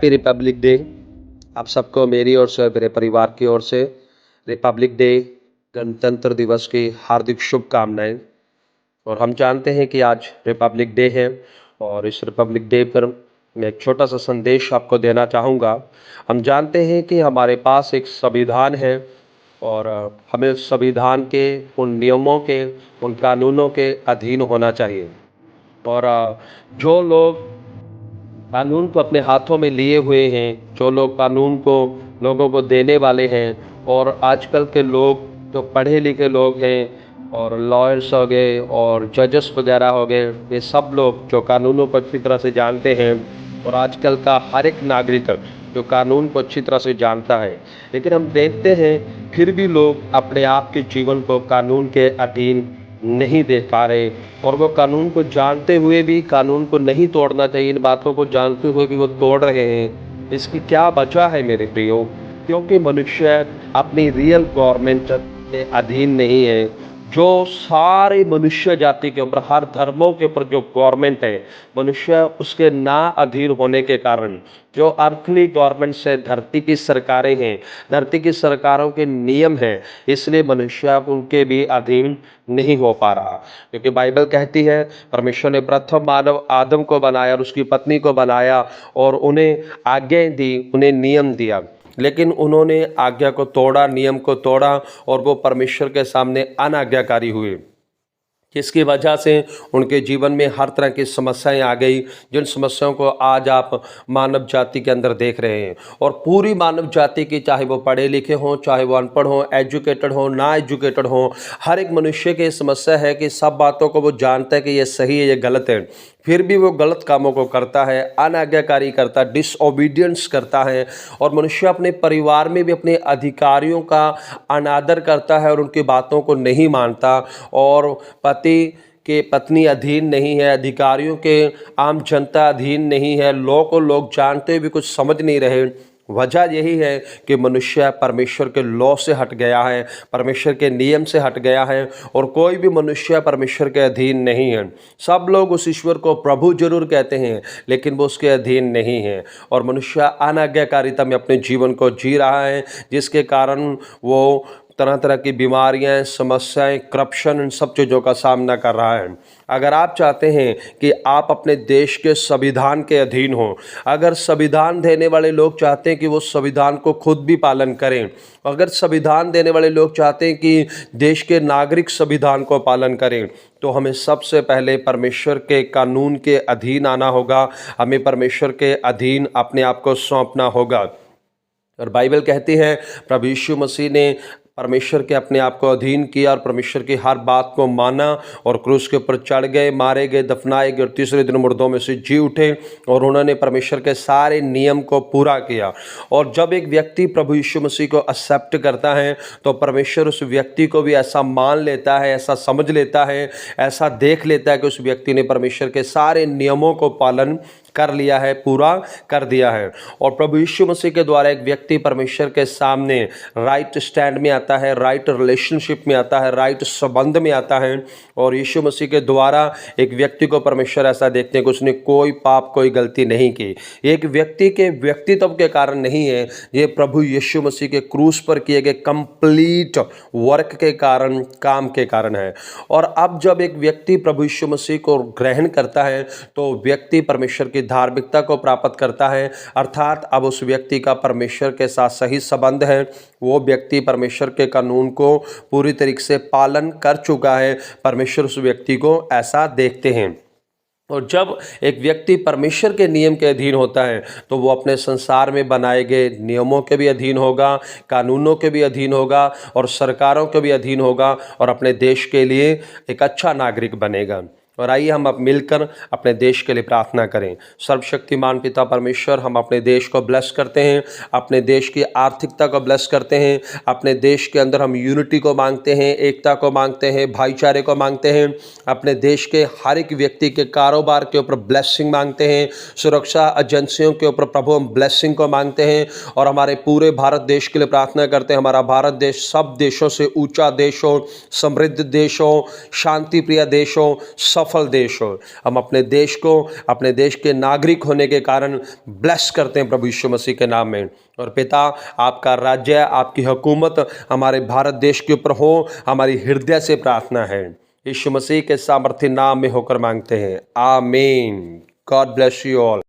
Happy Republic day. आप सबको मेरी ओर से और मेरे परिवार की ओर से रिपब्लिक डे, गणतंत्र दिवस की हार्दिक शुभकामनाएं। और हम जानते हैं कि आज रिपब्लिक डे है और इस रिपब्लिक डे पर मैं एक छोटा सा संदेश आपको देना चाहूँगा। हम जानते हैं कि हमारे पास एक संविधान है और हमें उस संविधान के उन नियमों के, उन कानूनों के अधीन होना चाहिए। और जो लोग कानून को अपने हाथों में लिए हुए हैं, जो लोग कानून को लोगों को देने वाले हैं, और आजकल के लोग जो पढ़े लिखे लोग हैं और लॉयर्स हो गए और जजेस वगैरह हो गए, ये सब लोग जो कानूनों को अच्छी तरह से जानते हैं, और आजकल का हर एक नागरिक जो कानून को अच्छी तरह से जानता है, लेकिन हम देखते हैं फिर भी लोग अपने आप के जीवन को कानून के अधीन नहीं दे पा रहे, और वो कानून को जानते हुए भी कानून को नहीं तोड़ना चाहिए, इन बातों को जानते हुए भी वो तोड़ रहे हैं। इसकी क्या वजह है मेरे प्रियो? क्योंकि मनुष्य अपनी रियल गवर्नमेंट के अधीन नहीं है। जो सारे मनुष्य जाति के ऊपर, हर धर्मों के ऊपर जो गवर्नमेंट है, मनुष्य उसके ना अधीन होने के कारण, जो अर्थली गवर्नमेंट से धरती की सरकारें हैं, धरती की सरकारों के नियम हैं, इसलिए मनुष्य उनके भी अधीन नहीं हो पा रहा। क्योंकि बाइबल कहती है परमेश्वर ने प्रथम मानव आदम को बनाया और उसकी पत्नी को बनाया और उन्हें आज्ञाएं दी, उन्हें नियम दिया, लेकिन उन्होंने आज्ञा को तोड़ा, नियम को तोड़ा, और वो परमेश्वर के सामने अनाज्ञाकारी हुए, जिसकी वजह से उनके जीवन में हर तरह की समस्याएं आ गई, जिन समस्याओं को आज आप मानव जाति के अंदर देख रहे हैं। और पूरी मानव जाति की, चाहे वो पढ़े लिखे हों, चाहे वो अनपढ़ हों, एजुकेटेड हों, ना एजुकेटेड हों, हर एक मनुष्य की समस्या है कि सब बातों को वो जानता है कि ये सही है, ये गलत है, फिर भी वो गलत कामों को करता है, अनाज्ञाकारी करता है, डिसओबीडियंस करता है। और मनुष्य अपने परिवार में भी अपने अधिकारियों का अनादर करता है और उनकी बातों को नहीं मानता, और पति के पत्नी अधीन नहीं है, अधिकारियों के आम जनता अधीन नहीं है, लॉ को लोग जानते भी कुछ समझ नहीं रहे। वजह यही है कि मनुष्य परमेश्वर के लॉ से हट गया है, परमेश्वर के नियम से हट गया है, और कोई भी मनुष्य परमेश्वर के अधीन नहीं है। सब लोग उस ईश्वर को प्रभु जरूर कहते हैं, लेकिन वो उसके अधीन नहीं है, और मनुष्य अनाज्ञाकारिता में अपने जीवन को जी रहा है, जिसके कारण वो तरह तरह की बीमारियां, समस्याएं, करप्शन, इन सब चीज़ों का सामना कर रहा है। अगर आप चाहते हैं कि आप अपने देश के संविधान के अधीन हो, अगर संविधान देने वाले लोग चाहते हैं कि वो संविधान को खुद भी पालन करें, अगर संविधान देने वाले लोग चाहते हैं कि देश के नागरिक संविधान को पालन करें, तो हमें सबसे पहले परमेश्वर के कानून के अधीन आना होगा, हमें परमेश्वर के अधीन अपने आप को सौंपना होगा। और बाइबल कहती है प्रभु यीशु मसीह ने परमेश्वर के अपने आप को अधीन किया और परमेश्वर की हर बात को माना, और क्रूस के ऊपर चढ़ गए, मारे गए, दफनाए गए, और तीसरे दिन मुर्दों में से जी उठे, और उन्होंने परमेश्वर के सारे नियम को पूरा किया। और जब एक व्यक्ति प्रभु यीशु मसीह को एक्सेप्ट करता है, तो परमेश्वर उस व्यक्ति को भी ऐसा मान लेता है, ऐसा समझ लेता है, ऐसा देख लेता है कि उस व्यक्ति ने परमेश्वर के सारे नियमों को पालन कर लिया है, पूरा कर दिया है। और प्रभु यीशु मसीह के द्वारा एक व्यक्ति परमेश्वर के सामने राइट स्टैंड में आता है, राइट रिलेशनशिप में आता है, राइट संबंध में आता है। और यीशु मसीह के द्वारा एक व्यक्ति को परमेश्वर ऐसा देखते हैं कि उसने कोई पाप, कोई गलती नहीं की। एक व्यक्ति के व्यक्तित्व के कारण नहीं है, ये प्रभु यीशु मसीह के क्रूस पर किए गए कंप्लीट वर्क के कारण, काम के कारण है। और अब जब एक व्यक्ति प्रभु यीशु मसीह को ग्रहण करता है, तो व्यक्ति परमेश्वर की धार्मिकता को प्राप्त करता है, अर्थात अब उस व्यक्ति का परमेश्वर के साथ सही संबंध है, वो व्यक्ति परमेश्वर के कानून को पूरी तरीके से पालन कर चुका है। परमेश्वर उस व्यक्ति को ऐसा देखते हैं। और जब एक व्यक्ति परमेश्वर के नियम के अधीन होता है, तो वो अपने संसार में बनाए गए नियमों के भी अधीन होगा, कानूनों के भी अधीन होगा, और सरकारों के भी अधीन होगा, और अपने देश के लिए एक अच्छा नागरिक बनेगा। और आइए हम अब मिलकर अपने देश के लिए प्रार्थना करें। सर्वशक्तिमान पिता परमेश्वर, हम अपने देश को ब्लेस करते हैं, अपने देश की आर्थिकता को ब्लेस करते हैं, अपने देश के अंदर हम यूनिटी को मांगते हैं, एकता को मांगते हैं, भाईचारे को मांगते हैं, अपने देश के हर एक व्यक्ति के कारोबार के ऊपर ब्लेसिंग मांगते हैं, सुरक्षा एजेंसियों के ऊपर प्रभु हम ब्लेसिंग को मांगते हैं, और हमारे पूरे भारत देश के लिए प्रार्थना करते हैं। हमारा भारत देश सब देशों से ऊंचा देश हो, समृद्ध देश हो, शांति प्रिय देश हो, सफल देश हो। हम अपने देश को, अपने देश के नागरिक होने के कारण ब्लेस करते हैं प्रभु यीशु मसीह के नाम में। और पिता, आपका राज्य, आपकी हुकूमत हमारे भारत देश के ऊपर हो, हमारी हृदय से प्रार्थना है। यीशु मसीह के सामर्थ्य नाम में होकर मांगते हैं, आमीन। God bless you all.